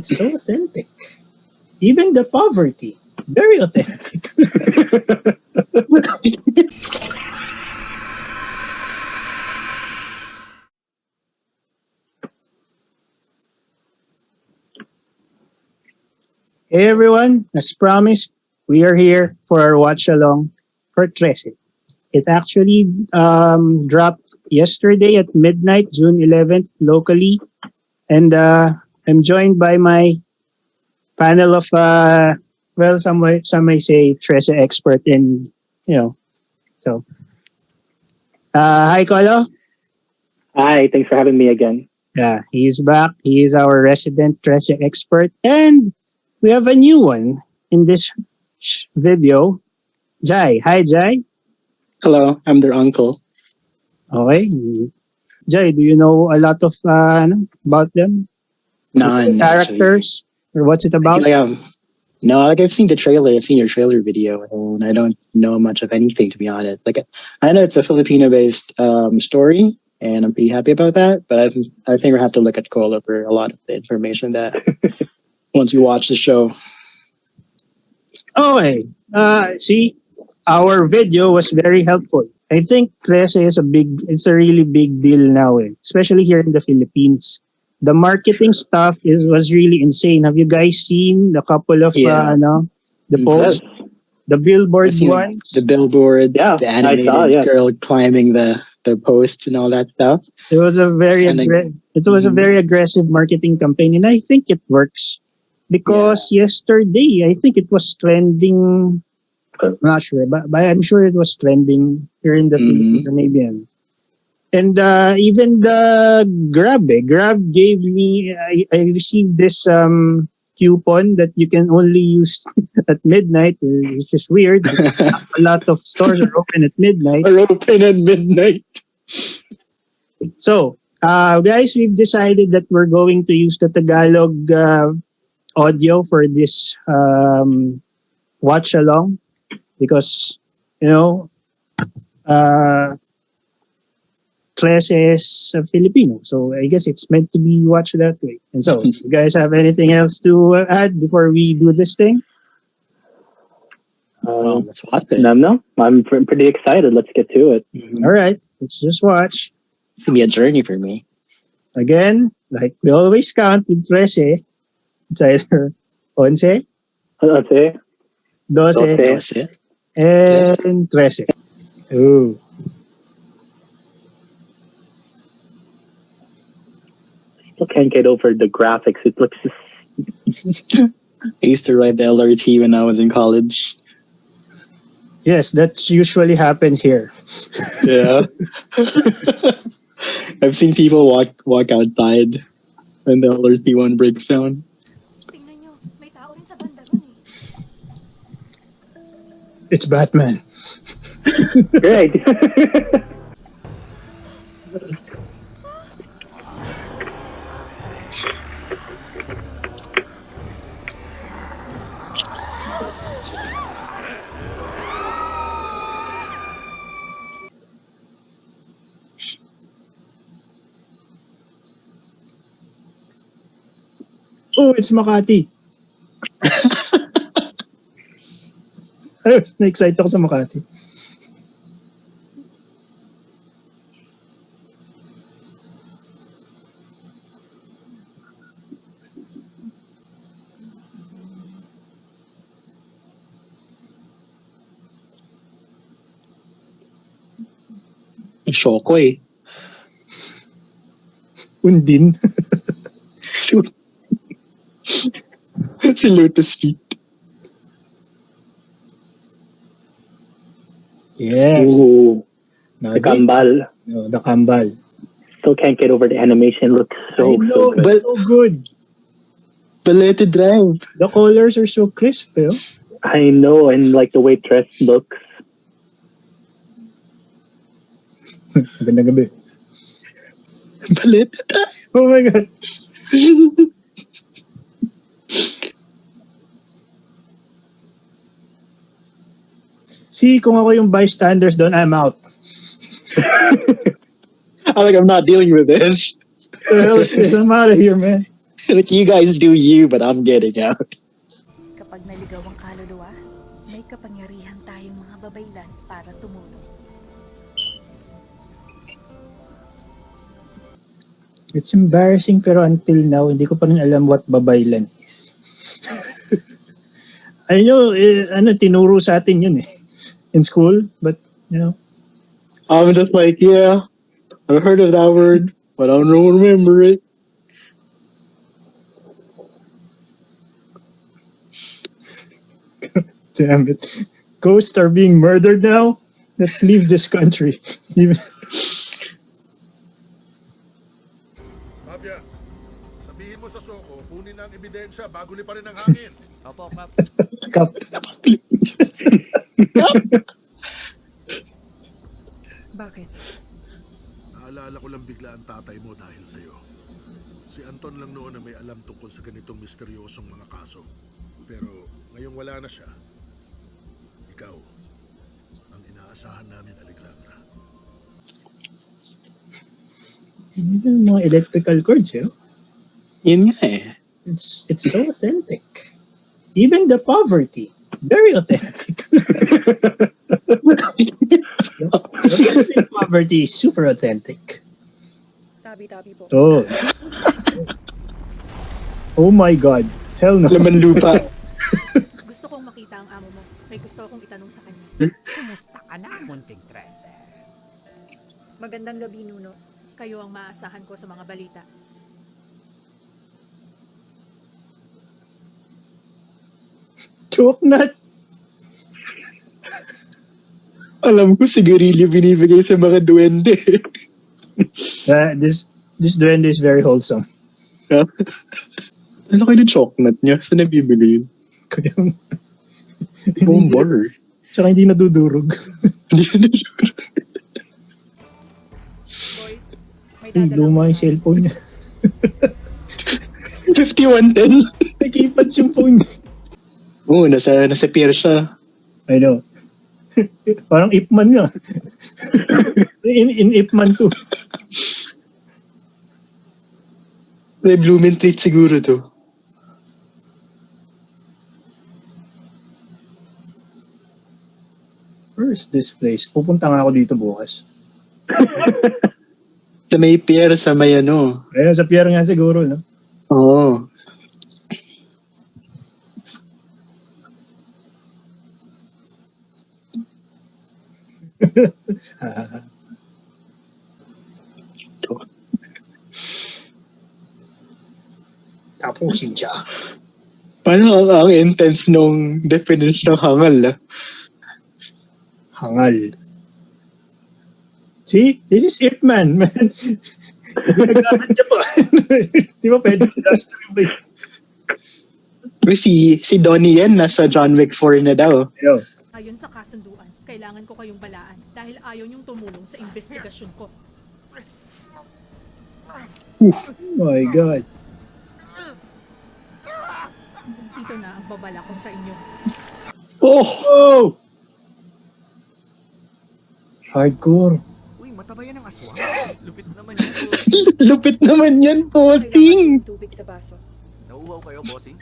It's so authentic. Even the poverty, very authentic. Hey everyone, as promised, we are here for our watch along for Trese. It actually dropped yesterday at midnight, June 11th, locally. And I'm joined by my panel of, some may say Trese expert in, you know. So, hi, Colo. Hi, thanks for having me again. Yeah, he's back. He is our resident Trese expert. And we have a new one in this video, Jai. Hi, Jai. Hello, I'm their uncle. Okay. Jai, do you know a lot of about them? None, characters? Or what's it about? No, I've seen the trailer. I've seen your trailer video, and I don't know much of anything, to be honest. I know it's a Filipino-based story, and I'm pretty happy about that. But I think we have to look at Colo for a lot of the information that once we watch the show. Okay. See, our video was very helpful. I think Trese it's a really big deal now, especially here in the Philippines. The marketing stuff was really insane. Have you guys seen the couple of the posts, the billboard ones? The billboard, the animated girl climbing the posts and all that stuff. It was a very a very aggressive marketing campaign, and I think it works because yesterday I think it was trending. I'm not sure, but I'm sure it was trending here in the Philippines, maybe. And even the Grab gave me, I received this coupon that you can only use at midnight, which is weird. A lot of stores are open at midnight. So, guys, we've decided that we're going to use the Tagalog audio for this watch along. Because, Trese is a Filipino. So I guess it's meant to be watched that way. And so, you guys have anything else to add before we do this thing? Let's watch it. No, I'm pretty excited. Let's get to it. All right, let's just watch. It's going to be a journey for me. Again, like we always count with Trese, it's either 11, 12, and Trese. Ooh. Still can't get over the graphics. It looks I used to ride the LRT when I was in college. Yes, that usually happens here. Yeah. I've seen people walk outside when the LRT one breaks down. It's Batman. Great. Oh, it's Makati. Na-excite ako sa Makati. Shoko eh. Undin. Si Lotus Feet. Yes. Ooh, the Kambal. No, the Kambal. Still can't get over the animation. Looks so good. But so good. But let it drive. The colors are so crisp, eh? I know, and like the way Trese looks. Magandang gabi. But let it drive. Oh my God. See, kung ako yung bystanders doon, I'm out. I'm not dealing with this. I'm out of here, man. Like, you guys do you, but I'm getting out. Kapag naligaw ang kaluluwa, may kapangyarihan tayong mga babaylan para tumulong. It's embarrassing pero until now, hindi ko pa rin alam what babaylan is. I know, tinuro sa atin yun in school, but, I'm just like, yeah, I've heard of that word, but I don't remember it. Damn it. Ghosts are being murdered now? Let's leave this country. Mafia, sabihin mo sa Soko, kunin ang ebidensya bago liparin ang hangin. Opo, Kap. Kap. Bakit? Naalala ko lang bigla ang tatay mo dahil sa'yo. Si Anton lang noon na may alam tungkol sa ganitong misteryosong mga kaso. Pero ngayong wala na siya, ikaw ang inaasahan namin, Alexandra. Yun yung mga electrical cords, Yun nga eh. It's so authentic. Even the poverty, very authentic. Poverty is super authentic. Tabi-tabi po. Oh. Oh my God. Hell no. Laman lupa. Gusto kong makita ang amo mo. May gusto akong itanong sa kanya. Kumusta ka na, munting Trese? Magandang gabi, Nuno. Kayo ang maasahan ko sa mga balita. Joke not. Alam ko, sigarilyo binibigay sa mga duwende. This duende is very wholesome. Ano kayo ng chocolate niya? Saan nabibili yun? Kaya, Buong bar. Tsaka hindi nadudurog. Boys, may Ay, dadala luma ko yung na. cellphone niya. 5110. May keypad yung phone niya. Oo, nasa pier siya. I know. Parang Ipman nga. in Ipman too. May Blooming Treat siguro to. Where is this place? Pupunta nga ako dito bukas. Sa may pier, sa may ano. Ayun, sa pier nga siguro, no? Oo. Tapusin siya. Paano ang intense nung definition ng hangal, ah? Hangal. See? This is Ip Man, man. Nagkakat niya pa. Di ba pwede industry ba yun? Pero si Donnie yan, nasa John Wick 4 na daw. Yo. Ayon sa kasunduan, kailangan ko kayong balaan dahil ayaw niyong tumulong sa investigasyon ko. Oh my God. Ito na ang babala ko sa inyo. Oh! Oh! Hardcore. Uy, mataba yan ang aswang. Lupit naman yun. Lupit naman yan, Kailangan Poting! ng tubig sa baso. Nauuhaw kayo, bossing?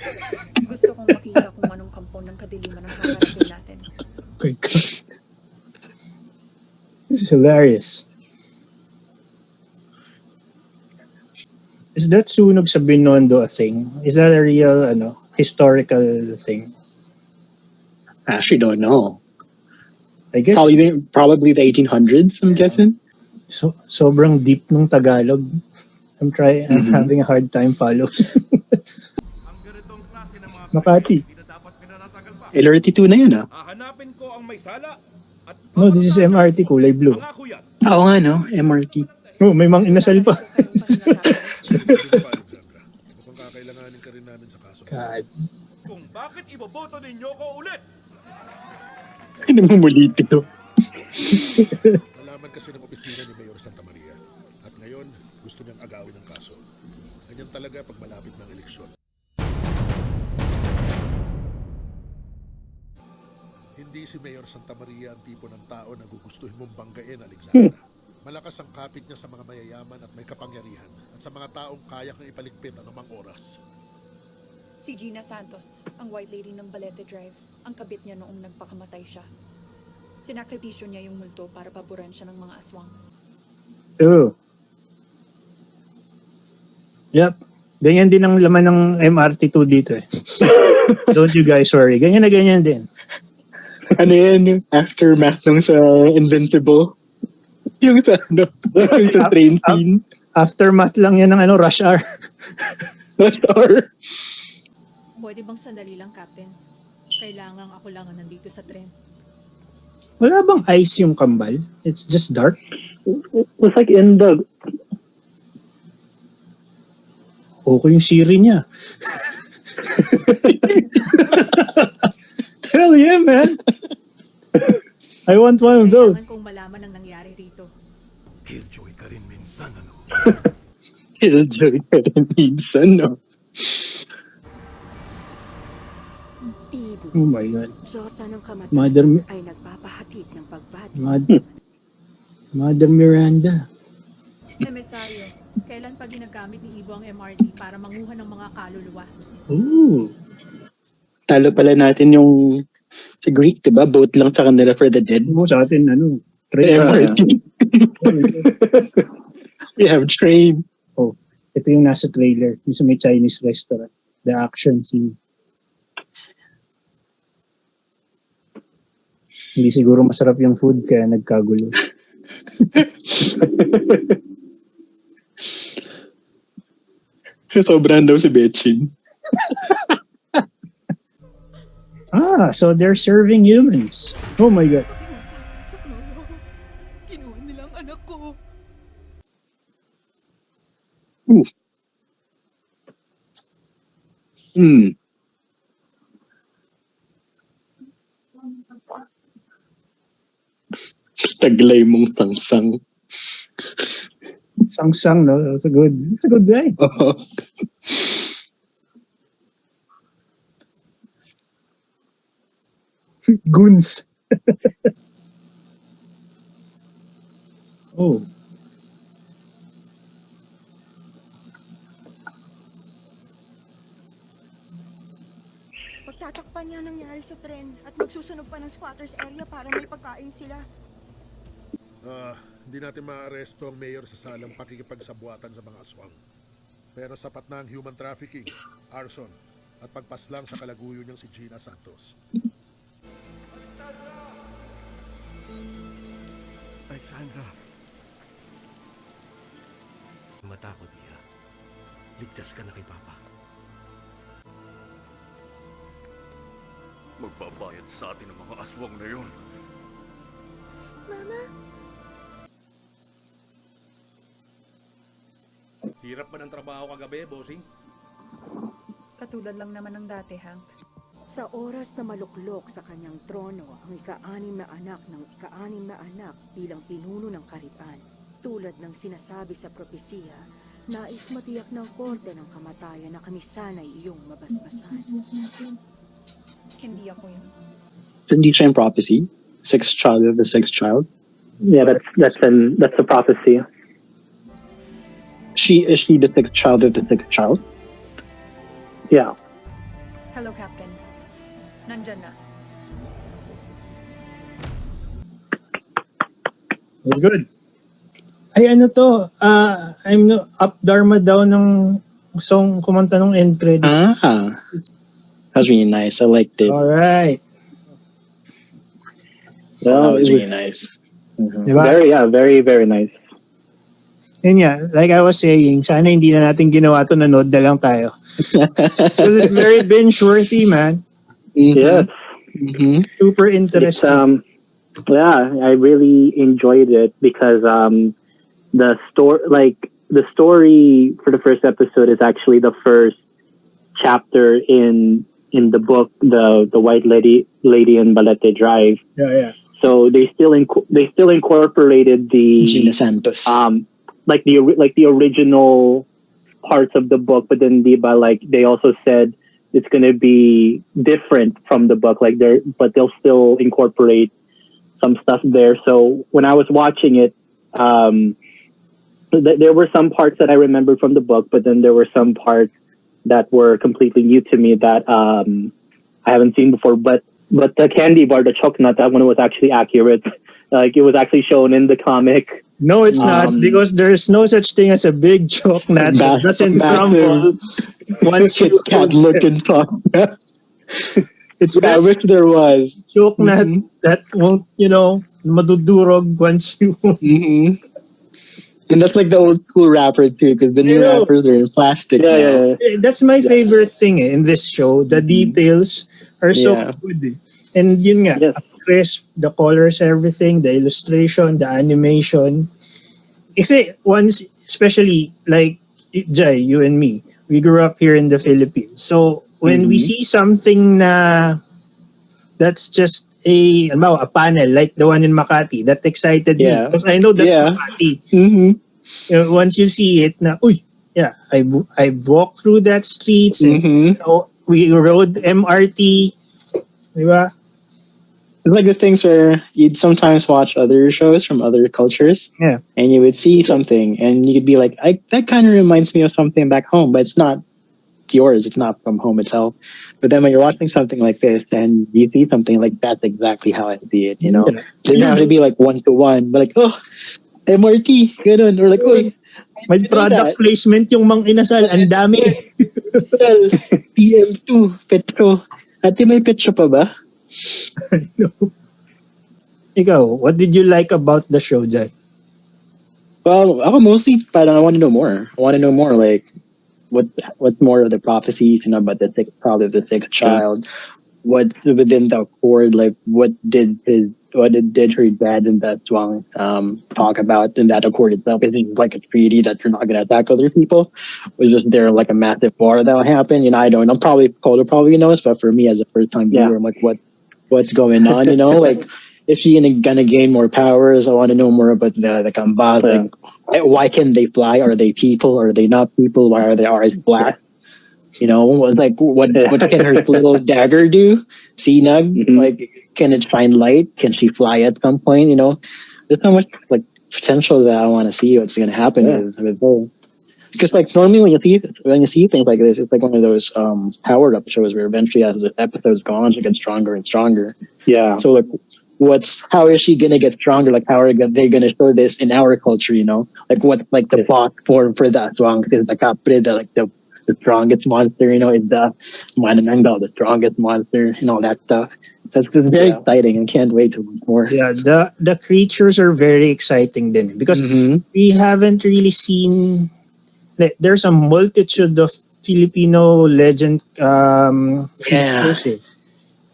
Gusto kong makita kung anong kampo ng kadiliman ang haharapin natin. Oh my God. This is hilarious. Is that sunog sa Binondo a thing? Is that a real, historical thing? I actually don't know. I guess, Probably the 1800s, I'm guessing. sobrang deep nung Tagalog. I'm having a hard time follow. Ang ganitong klase ng mga Makati. hindi na dapat pinatatagal pa. LRT2 na yun, ah. Hahanapin ko ang may sala at No, this is MRT, kulay blue. pangako yan. Oo nga, no? MRT. Oh, may mang inasal pa. Sige pa, Alexandra. Mukhang kakailanganin ka rin namin sa kaso. God. Kung bakit iboboto ninyo ko ulit? Ano mo muli ito? Nalaman kasi ng opisina ni Mayor Santa Maria. At ngayon, gusto niyang agawin ang kaso. Ganyan talaga pag malapit ng eleksyon. Hindi si Mayor Santa Maria ang tipo ng tao na gugustuhin mong banggain, Alexandra. Malakas ang kapit niya sa mga mayayaman at may kapangyarihan at sa mga taong kaya kang ipaligpit anumang oras. Si Gina Santos, ang white lady ng Balete Drive, ang kabit niya noong nagpakamatay siya. Sinakripisyo niya yung multo para paboran siya ng mga aswang. Oh. Yep. Ganyan din ang laman ng MRT2 dito eh. Don't you guys worry. Ganyan na ganyan din. Ano yan? Aftermath ng sa Invincible? Yung sa, ano, yung sa train scene? Aftermath lang yan ng rush hour. Rush hour? Pwede bang sandali lang, Captain? Kailangan ako lang ang nandito sa tren. Wala bang ice yung kambal? It's just dark. It's like in the... Okay yung siri niya. Hell yeah, man. I want one of those. Kailangan kong malaman ang nangyari rito. Killjoy ka rin minsan, ano? Killjoy ka rin minsan, no? Oh my God. Diyosa ng kamatay Mother, ay nagpapahatid ng pagbati. Mother Miranda. Emisaryo, kailan pa ginagamit ni Ibo ang MRT para manguha ng mga kaluluwa? Ooh. Talo pala natin yung sa Greek, diba? Boat lang sa kanila for the dead. Sa atin, train. MRT. We have train. Oh, ito yung nasa trailer. Yung sa may Chinese restaurant. The action scene. Hindi siguro masarap yung food kaya nagkagulo. Sobrang daw si Betchin. So they're serving humans. Oh my God. Sa Colo, kinuha nila ang anak ko. Taglay mong tangsang. Sang-sang, no? That's a good guy. Oo. Goons. Oh. Pagtatakpan niya ang nangyari sa tren at magsusunog pa ng squatters area para may pagkain sila. Hindi natin maaresto ang mayor sa salang pakikipagsabuatan sa mga aswang. Pero sapat na ang human trafficking, arson, at pagpaslang sa kalaguyo niyang si Gina Santos. Alexandra. Matakot niya. Ligtas ka na kay Papa. Magbabayad sa atin ang mga aswang na yun. Mama? Hirap ba ng trabaho kagabi, bossing? Katulad lang naman ng dati, Hank. Sa oras na maluklok sa kanyang trono ang ika-anim na anak ng ika-anim na anak bilang pinuno ng karipan, tulad ng sinasabi sa propesiya, nais matiyak ng korte ng kamatayan na kami sana'y iyong mabasbasan. Hindi ako yun. Hindi siya yung prophecy? Sixth child of the sixth child? Yeah, that's the prophecy. Is she the sixth child of the sixth child? Yeah. Hello, Captain. Nandyan na. That's good. Ay, ano to? I'm up Dharma daw ng song kumanta ng end credits. That's really nice. I liked it. Alright. That was really nice. Diba? Very, very nice. Yun nga, like I was saying, sana hindi na natin ginawa to, nanood na lang tayo. Because it's very binge-worthy, man. Yes. Super interesting. I really enjoyed it because the story for the first episode is actually the first chapter in the book, the White Lady in Balete Drive. Yeah. So they still incorporated the Gina Santos. like the original parts of the book, but then they also said it's going to be different from the book, but they'll still incorporate some stuff there. So when I was watching it, there were some parts that I remembered from the book, but then there were some parts that were completely new to me that I haven't seen before. But the candy bar, the chocolate, that one was actually accurate. Like it was actually shown in the comic. No, it's not, because there's no such thing as a big chocolate that doesn't crumble once you cat looking top. It's I wish there was chocolate that won't, madudurog once you. And that's like the old school wrapper too, because the new wrappers are in plastic. Yeah. That's my favorite thing in this show. The details are so good. And yun nga, crisp, the colors, everything, the illustration, the animation. Kasi once, especially like Jai, you and me, we grew up here in the Philippines. So when we see something that's just a panel like the one in Makati that excited me, because I know that's Makati. Once you see it, I've walked through that streets and we rode MRT, diba? It's like the things where you'd sometimes watch other shows from other cultures, and you would see something, and you could be like, that kind of reminds me of something back home, but it's not yours. It's not from home itself. But then when you're watching something like this, and you see something like that's exactly how I see it. It doesn't have to be like 1-to-1, but like, MRT, ganun, or like, may product placement yung Mang Inasal, ang dami. PM2, Petro. Ate, may Petro pa ba? No. Ikaw, what did you like about the show, Jai? Well, ako mostly, parang I want to know more. I want to know more, like, what's more of the prophecies, about the sixth child. What's within the accord, like, what did her dad and that song talk about in that accord itself? Is it like a treaty that you're not going to attack other people? Was just there like a massive war that will happen? I don't know. Colo probably knows, but for me as a first time viewer, I'm like, what's going on? Like, is she gonna gain more powers? I want to know more about the Kambas. Like, why can they fly? Are they people? Are they not people? Why are their eyes black? Like what can her little dagger do? Sinag, like, can it shine light? Can she fly at some point? There's so much like potential that I want to see what's going to happen with her. Because like normally when you see things like this, it's like one of those powered up shows where eventually as the episodes go on, she gets stronger and stronger. Yeah. So like, how is she gonna get stronger? Like, how are they gonna show this in our culture? Like what like the plot form for that song is the capre, the strongest monster, is the Manananggal, the strongest monster, and all that stuff. So it's very exciting, and can't wait to learn more. Yeah, the creatures are very exciting then, because we haven't really seen. There's a multitude of Filipino legend creatures,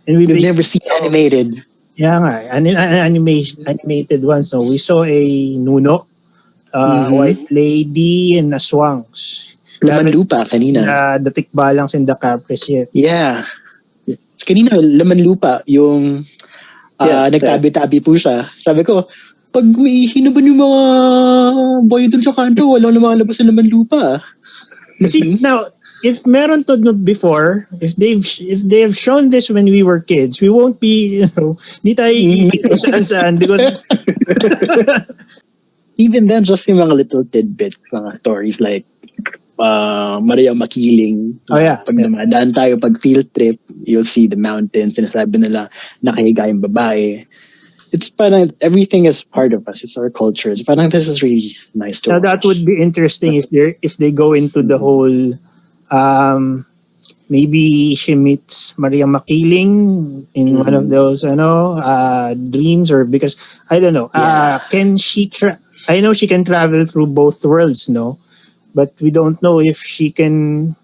and we've never seen animated. Yeah, animated ones. So we saw a Nuno, White Lady, and Aswangs. Laman lupa kanina. The tikbalangs and the capres yet. Yeah. Kanina, laman lupa, yung nagtabi-tabi po siya. Sabi ko, pag may hinaban yung mga boy dun sa kanto, walang lumalabas na laman lupa. See, now, if meron to before, if they've shown this when we were kids, we won't be, di tayo saan because even then, just yung mga little tidbits, mga stories like Maria Makiling. Pag namadaan tayo pag field trip, you'll see the mountains. Sinasabi nila nakahiga yung babae. It's parang everything is part of us. It's our culture. It's parang this is really nice to watch. That would be interesting if they go into the whole. Maybe she meets Maria Makiling in one of those dreams, or because I don't know. Can she? I know she can travel through both worlds, no, but we don't know if she can.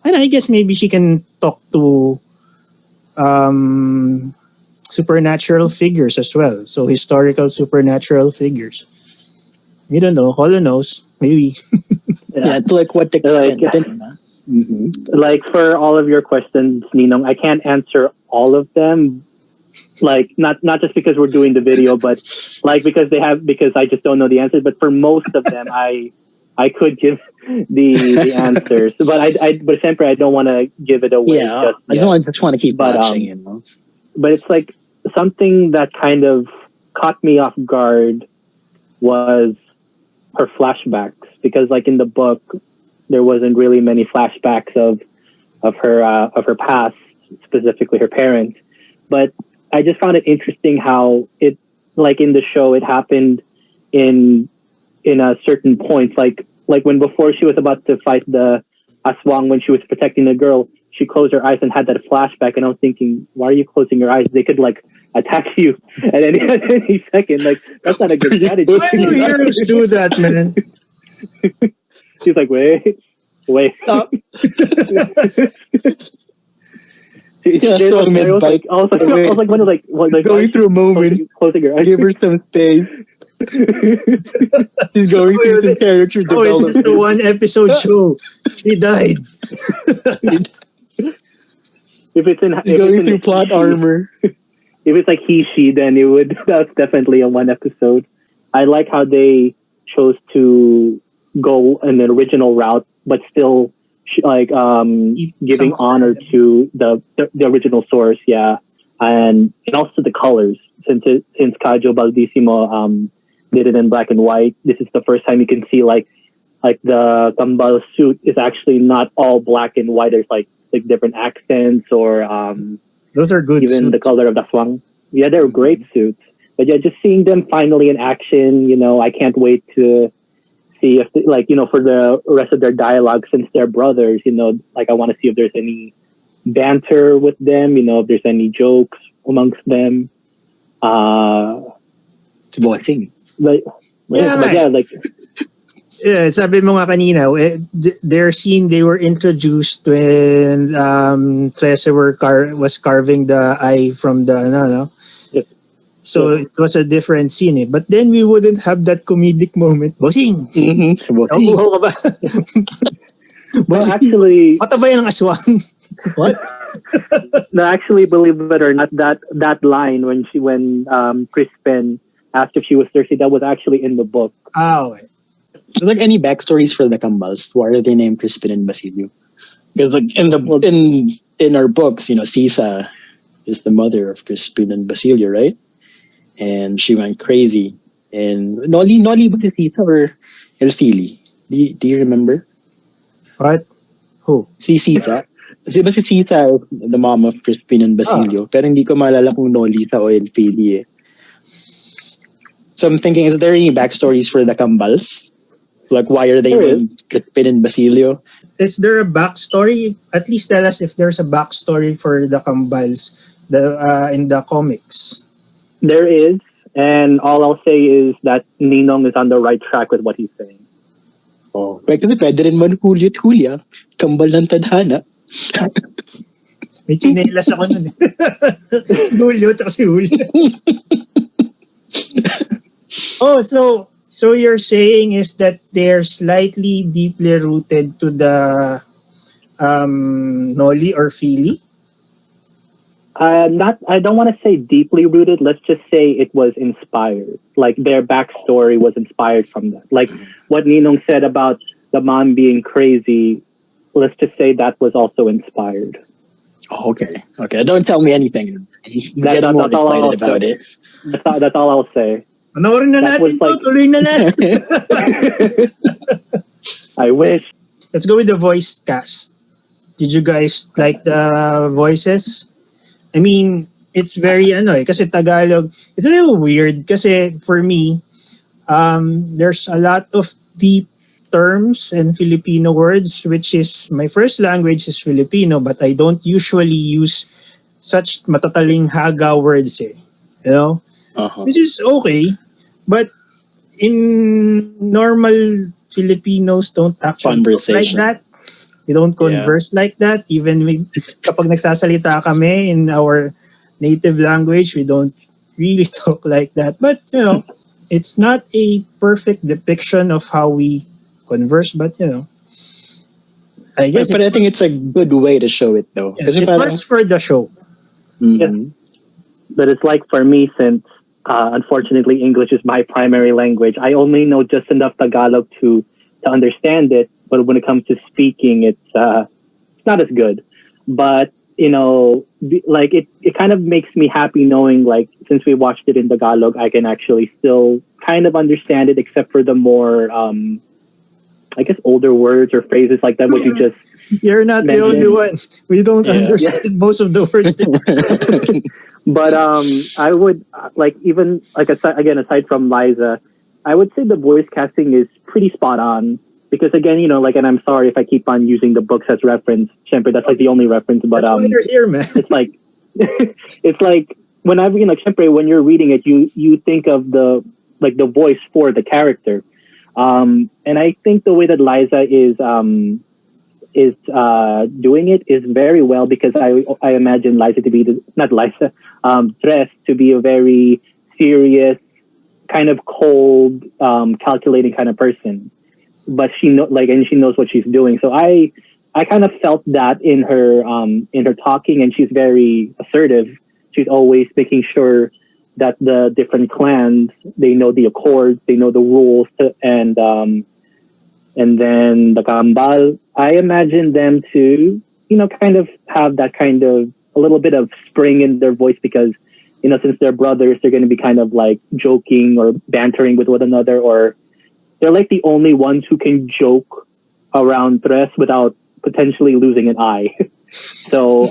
And I guess maybe she can talk to supernatural figures as well. So historical supernatural figures. We don't know. Colo knows. Maybe. To like what extent? Like for all of your questions, Ninong, I can't answer all of them. Like not just because we're doing the video, but like because I just don't know the answers. But for most of them, I could give the answers. But but sempre I don't want to give it away. Yeah, I just want to keep watching. But it's like something that kind of caught me off guard was her flashbacks, because like in the book there wasn't really many flashbacks of her past, specifically her parents. But I just found it interesting how it, like in the show, it happened in a certain point, like when before she was about to fight the aswang, when she was protecting the girl, she closed her eyes and had that flashback, and I was thinking, why are you closing your eyes? They could like attack you at any second. Like, that's not a good strategy. Why do heroes do that, man? She's like, wait. Stop. There's so a- mid I was bite. like, when like, Going through a moment. closing her eyes. Give her some space. She's going through some character Oh, it's just a development. one episode show. She died. If it's in, She's if going it's in through plot he, armor. If it's like he, she, then it would. That's definitely a one episode. I like how they chose to go an original route, but still giving honor to the original source. Yeah, and also the colors. Since Kajo Baldissimo did it in black and white, this is the first time you can see like the Kambal suit is actually not all black and white. There's like different accents, or those are good even suits. the color of the swang. Yeah, they're great suits. But yeah, just seeing them finally in action, I can't wait to see if for the rest of their dialogue, since they're brothers, I want to see if there's any banter with them, if there's any jokes amongst them. It's a boy thing. But Yeah, Yeah, sabi mo nga kanina, their scene, they were introduced when Trese was carving the eye from the, no? Yes. So it was a different scene eh. But then we wouldn't have that comedic moment. Bossing! Mm-hmm. Nauuhaw ka ba? No, Bossing, actually, mata ba yan ang aswang? What? no, actually, believe it or not, that line when Chris Penn asked if she was thirsty, that was actually in the book. Okay. Is there any backstories for the Kambals? Why are they named Crispin and Basilio? Because like in our books, Sisa is the mother of Crispin and Basilio, right? And she went crazy. And Noli ba si Sisa or El Fili? Do you remember? What? Who? Si Sisa. Kasi ba si Sisa the mom of Crispin and Basilio? Pero hindi ko maalala kung Noli sa o El Fili eh. So I'm thinking, is there any backstories for the Kambals? Like, why are they named Crispin and Basilio? Is there a backstory? At least tell us if there's a backstory for the Kambals in the comics. There is, and all I'll say is that Ninong is on the right track with what he's saying. Oh, pwede rin man Julio at Julia. Kambal ng tadhana. May chinelas ako nun eh. Si Julio tsaka si Julio. Oh, so you're saying is that they're slightly deeply rooted to the Noli or Fili? I don't want to say deeply rooted. Let's just say it was inspired. Like their backstory was inspired from that. Like what Ninong said about the mom being crazy. Let's just say that was also inspired. Oh, okay. Don't tell me anything. That's Get more all I'll excited about say. it. That's all I'll say. Panoorin na That natin was to. Tuloy na natin. I wish. Let's go with the voice cast. Did you guys like the voices? I mean, it's very kasi Tagalog. It's a little weird kasi for me, there's a lot of deep terms and Filipino words, which is my first language is Filipino, but I don't usually use such matataling haga words eh. Which is okay, but in normal Filipinos don't actually talk like that. We don't converse like that. Even kapag nagsasalita kami in our native language, we don't really talk like that. But, it's not a perfect depiction of how we converse, but, I guess. But I think it's a good way to show it, though. Yes, it works for the show. Mm-hmm. Yes. But it's like for me, since unfortunately English is my primary language, I only know just enough Tagalog to understand it. But when it comes to speaking, it's not as good. But it kind of makes me happy knowing, like, since we watched it in Tagalog, I can actually still kind of understand it, except for the more I guess older words or phrases like that, what you just You're not the mentioned. only one. We don't understand most of the words. But I would like, even like aside from Liza, I would say the voice casting is pretty spot on, because again, like, and I'm sorry if I keep on using the books as reference. Syempre, that's like the only reference. But That's why you're here, man. it's like it's like whenever syempre, when you're reading it, you think of the voice for the character. And I think the way that Liza is doing it is very well, because I imagine Liza to be Tres to be a very serious, kind of cold, calculating kind of person, but she knows what she's doing. So I kind of felt that in her talking, and she's very assertive. She's always making sure that the different clans, they know the accords, they know the rules, and then the Kambal, I imagine them to, kind of have that kind of a little bit of spring in their voice, because, since they're brothers, they're going to be kind of like joking or bantering with one another, or they're like the only ones who can joke around Tres without potentially losing an eye. So,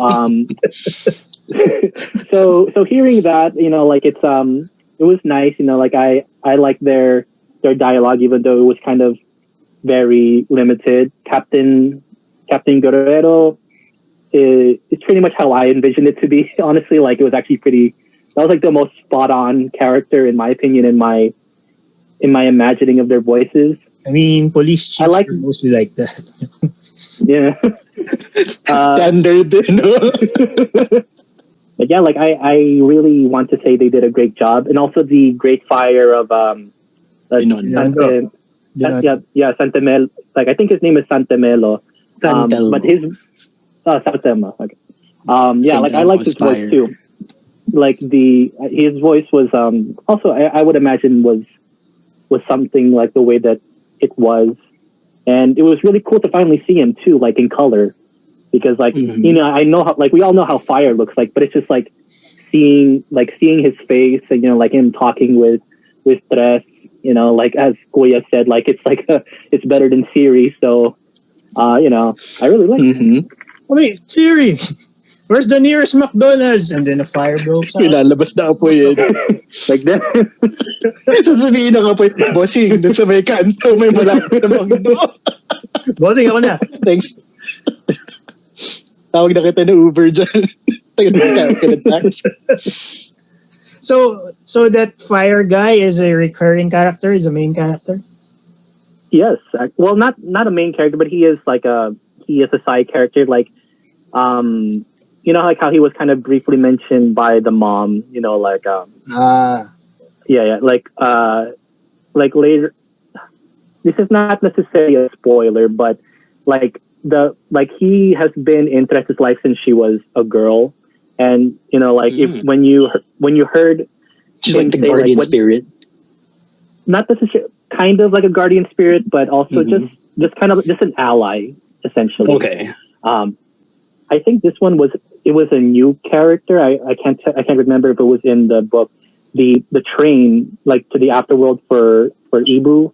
so hearing that, like it was nice, like I like their dialogue, even though it was kind of very limited. Captain Guerrero it's pretty much how I envisioned it to be. Honestly, like it was actually that was like the most spot on character in my opinion, in my imagining of their voices. I mean, police chiefs are mostly like that. Yeah. Standard, But yeah, like I really want to say they did a great job, and also the Great Fire of Santemelo. Like I think his name is Santemelo. But his Santema. Okay. Yeah, like I like his voice too. Like his voice was also I would imagine was something like the way that it was, and it was really cool to finally see him too, like in color, because like I know how, like we all know how fire looks like, but it's just like seeing his face, and like him talking with Tres, like as Kuya said, like it's better than Siri, so I really like it. Wait, Siri, where's the nearest McDonald's? And then a fire broke out. Ilalabas na apoy yun. Like that. Sasabihin ng apoy, bossing, dun sa may kanto, may malapit na McDo. Bossing, ako na. Thanks. Tawag na kita na Uber dyan. So that fire guy is a recurring character, is a main character? Yes. Well, not a main character, but he is a side character. Like, like how he was kind of briefly mentioned by the mom, like like later, this is not necessarily a spoiler, but he has been in Teresa's life since she was a girl, and if when you heard she's like the guardian spirit, not necessarily kind of like a guardian spirit, but also just kind of just an ally essentially. Okay. I think this one was a new character. I can't remember if it was in the book. The train, like to the afterworld for Ibu,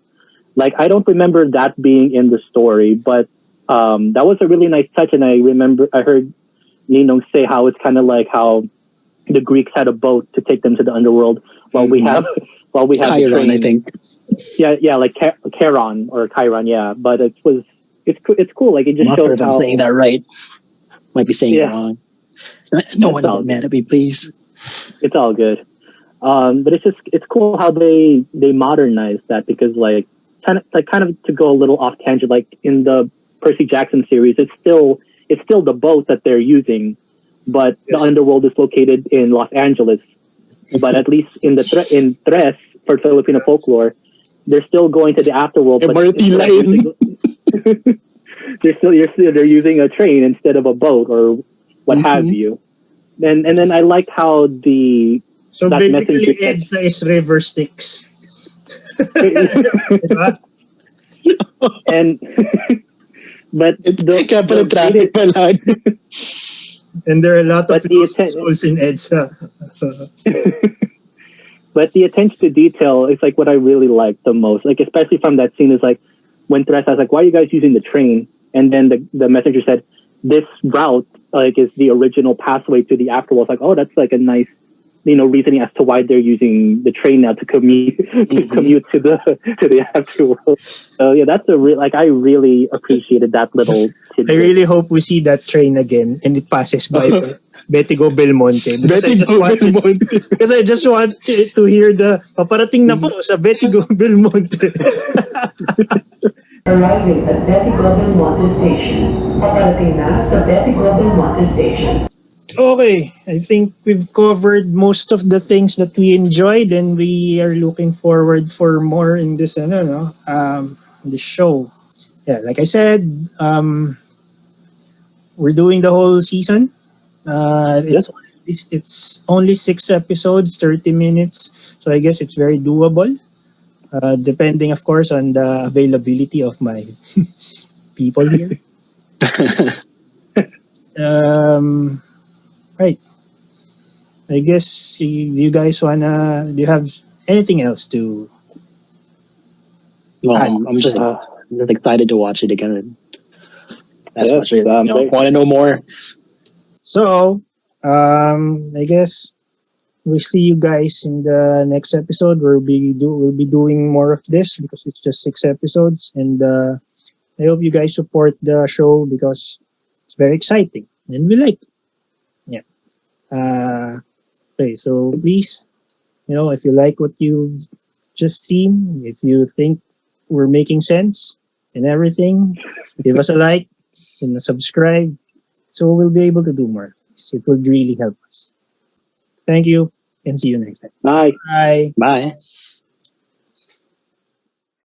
like I don't remember that being in the story, but that was a really nice touch. And I heard Ninong say how it's kind of like how the Greeks had a boat to take them to the underworld, while we have Chiron, I think. Yeah, like Charon or Chiron, yeah. But it's cool. Like it just shows how. I'm saying that right. Might be saying it wrong. No one will mad at me, please. It's all good. But it's cool how they modernized that, because like kind of to go a little off tangent, like in the Percy Jackson series, it's still the boat that they're using, but the underworld is located in Los Angeles. But at least in Tres for Filipino folklore, they're still going to the afterworld. MRT line. They're using a train instead of a boat or what have you. And then I liked how so basically EDSA is river Styx. And but the traffic pala. And there are a lot of lost souls in EDSA. But the attention to detail is like what I really like the most. Like especially from that scene is like when Teresa was like, "Why are you guys using the train?" And then the messenger said, "This route like is the original pathway to the afterworld." Like, oh, that's like a nice, reasoning as to why they're using the train now to commute to the afterworld. So yeah, that's I really appreciated that little tidbit. I really hope we see that train again and it passes by Betigo Belmonte. Because I just want to hear the paparating na po sa Betigo Belmonte. Arriving at Betigo Belmonte Station. Paparating na sa Betigo Belmonte Station. Okay, I think we've covered most of the things that we enjoyed, and we are looking forward for more in this this show. Yeah, like I said, we're doing the whole season. It's only 6 episodes, 30 minutes, so I guess it's very doable. Depending, of course, on the availability of my people here. Right. I guess you guys do you have anything else to Well, add? I'm just excited to watch it again. That's Yes, much it. Want to know more? So, I guess we see you guys in the next episode. We'll be doing more of this because it's just 6 episodes, and I hope you guys support the show because it's very exciting and we like it. Yeah. Okay, so please, if you like what you've just seen, if you think we're making sense and everything, give us a like and a subscribe so we'll be able to do more. It would really help us. Thank you and see you next time. Bye. Bye. Bye.